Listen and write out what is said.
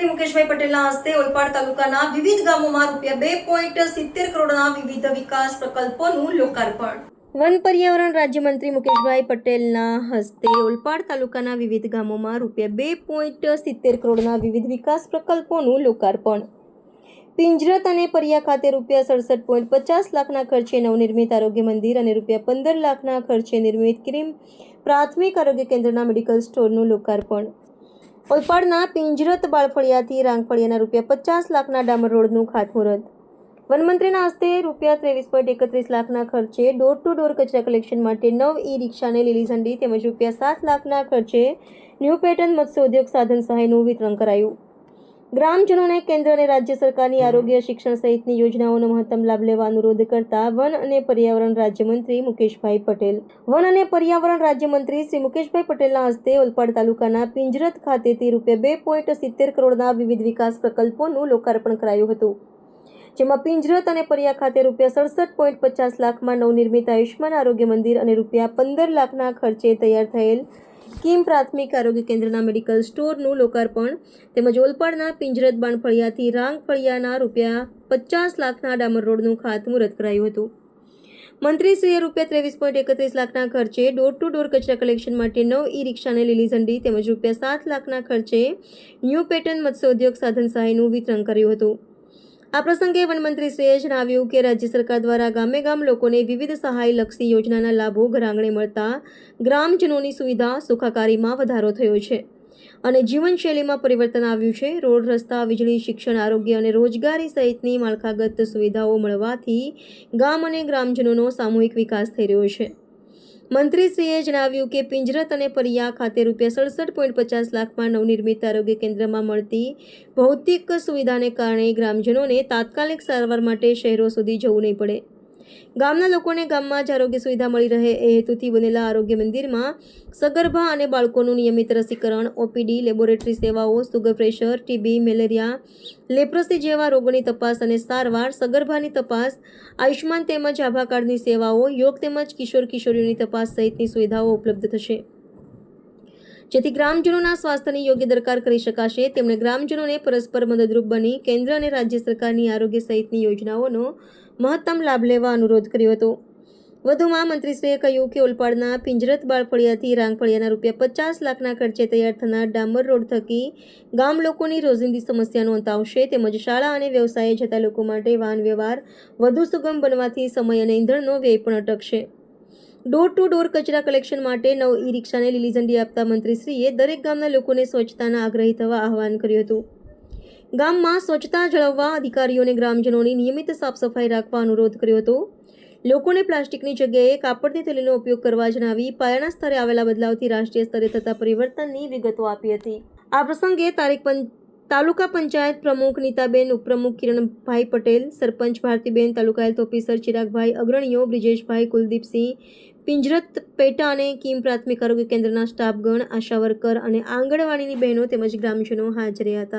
મુકેશભાઈ પટેલના હસ્તે ઓલપાડ તાલુકાના વિવિધ ગામોમાં ₹2.70 કરોડના વિવિધ વિકાસ પ્રકલ્પોનું લોકાર્પણ। વન પર્યાવરણ રાજ્યમંત્રી મુકેશભાઈ પટેલના હસ્તે ઓલપાડ તાલુકાના વિવિધ ગામોમાં ₹2.70 કરોડના વિવિધ વિકાસ પ્રકલ્પોનું લોકાર્પણ। પિંજરત અને પરિયા ખાતે ₹67.50 લાખના ખર્ચે નવનિર્મિત આરોગ્ય મંદિર અને ₹15 લાખના ખર્ચે નિર્મિત કિરીમ પ્રાથમિક આરોગ્ય કેન્દ્રના મેડિકલ સ્ટોરનું લોકાર્પણ। ઓલપાડના પિંજરત બાળફળિયાથી રાંગફળિયાના ₹50 લાખના ડામર રોડનું ખાતમુહૂર્ત। વનમંત્રીના હસ્તે ₹23.31 લાખના ખર્ચે ડોર ટુ ડોર કચરા કલેક્શન માટે 9 ઈ-રિક્ષાને લીલી ઝંડી તેમજ ₹7 લાખના ખર્ચે ન્યૂ પેટર્ન મત્સ્ય ઉદ્યોગ સાધન સહાયનું વિતરણ કરાયું। ગ્રામજનોને કેન્દ્ર અને રાજ્ય સરકારની આરોગ્ય શિક્ષણ સહિતની યોજનાઓનો મહત્તમ લાભ લેવા અનુરોધ કરતા વન અને પર્યાવરણ રાજ્યમંત્રી મુકેશભાઈ પટેલ। વન અને પર્યાવરણ રાજ્યમંત્રી શ્રી મુકેશભાઈ પટેલના હસ્તે ઓલપાડ તાલુકાના પિંજરત ખાતેથી ₹2.70 કરોડના વિવિધ વિકાસ પ્રકલ્પોનું લોકાર્પણ કરાયું હતું, જેમાં પિંજરત અને પરિયા ખાતે ₹67.50 લાખમાં નવનિર્મિત આયુષ્માન આરોગ્ય મંદિર અને ₹15 લાખના ખર્ચે તૈયાર થયેલ કિમ પ્રાથમિક આરોગ્ય કેન્દ્રના મેડિકલ સ્ટોરનું લોકાર્પણ તેમજ ઓલપાડના પિંજરત બાણફળિયાથી રાંગફળિયાના ₹50 લાખના ડામર રોડનું ખાતમુહૂર્ત કરાયું હતું। મંત્રીશ્રીએ ₹23.31 લાખના ખર્ચે ડોર ટુ ડોર કચરા કલેક્શન માટે 9 ઈ-રિક્ષાને લીલી ઝંડી તેમજ ₹7 લાખના ખર્ચે ન્યૂ પેટર્ન મત્સ્ય ઉદ્યોગ સાધન સહાયનું વિતરણ કર્યું હતું। આ પ્રસંગે વનમંત્રીશ્રીએ જણાવ્યું કે રાજ્ય સરકાર દ્વારા ગામે ગામ લોકોને વિવિધ સહાયલક્ષી યોજનાના લાભો ઘરઆંગણે મળતા ગ્રામજનોની સુવિધા સુખાકારીમાં વધારો થયો છે અને જીવનશૈલીમાં પરિવર્તન આવ્યું છે। રોડ, રસ્તા, વીજળી, શિક્ષણ, આરોગ્ય અને રોજગારી સહિતની માળખાગત સુવિધાઓ મળવાથી ગામ અને ગ્રામજનોનો સામૂહિક વિકાસ થઈ રહ્યો છે। મંત્રીશ્રીએ જણાવ્યું કે પિંજરત અને પરિયા ખાતે ₹67.50 લાખમાં નવનિર્મિત આરોગ્ય કેન્દ્રમાં મળતી ભૌતિક સુવિધાને કારણે ગ્રામજનોને તાત્કાલિક સારવાર માટે શહેરો સુધી જવું નહીં પડે। ગામના લોકોને ગામમાં જ આરોગ્ય સુવિધા મળી રહે એ હેતુથી બનેલા આરોગ્ય મંદિરમાં સગર્ભા અને બાળકોનું નિયમિત રસીકરણ, ઓપીડી, લેબોરેટરી સેવાઓ, sugar pressure, TB, malaria, leprosy જેવા રોગોની તપાસ અને સારવાર, સગર્ભાની તપાસ, આયુષ્માન તેમજ આભા કાર્ડની સેવાઓ, યોગ તેમજ કિશોર કિશોરીઓની તપાસ સહિતની સુવિધાઓ ઉપલબ્ધ થશે, જેથી ગ્રામજનોના સ્વાસ્થ્યની યોગ્ય દરકાર કરી શકાશે। તેમણે ગ્રામજનોને પરસ્પર મદદરૂપ બની કેન્દ્ર અને રાજ્ય સરકારની આરોગ્ય સહિતની યોજનાઓનો મહત્તમ લાભ લેવા અનુરોધ કર્યો હતો। વધુમાં મંત્રીશ્રીએ કહ્યું કે ઓલપાડના પિંજરત બાળફળિયાથી રાંગફળિયાના ₹50 લાખના ખર્ચે તૈયાર થનાર ડામર રોડ થકી ગામ લોકોની રોજિંદી સમસ્યાનો અંત આવશે તેમજ શાળા અને વ્યવસાયે જતા લોકો માટે વાહન વ્યવહાર વધુ સુગમ બનવાથી સમય અને ઈંધણનો વ્યય પણ અટકશે। ડોર ટુ ડોર કચરા કલેક્શન માટે 9 ઈ-રિક્ષાને લીલી ઝંડી આપતા મંત્રીશ્રીએ દરેક ગામના લોકોને સ્વચ્છતાના આગ્રહી થવા આહવાન કર્યું હતું। ગામમાં સ્વચ્છતા જાળવવા અધિકારીઓને ગ્રામજનોની નિયમિત સાફ સફાઈ રાખવા અનુરોધ કર્યો હતો। લોકોને પ્લાસ્ટિકની જગ્યાએ કાપડની થેલીનો ઉપયોગ કરવા જણાવી પાયાના સ્તરે આવેલા બદલાવથી રાષ્ટ્રીય સ્તરે થતા પરિવર્તનની વિગતો આપી હતી। આ પ્રસંગે તાલુકા પંચાયત પ્રમુખ નીતાબેન, ઉપપ્રમુખ કિરણભાઈ પટેલ, સરપંચ ભારતીબેન, તાલુકા હેલ્થ ઓફિસર ચિરાગભાઈ, અગ્રણીઓ બ્રિજેશભાઈ, કુલદીપસિંહ, પિંજરત પેટા અને કિમ પ્રાથમિક આરોગ્ય કેન્દ્રના સ્ટાફગણ, આશા વર્કર અને આંગણવાડીની બહેનો તેમજ ગ્રામજનો હાજર હતા।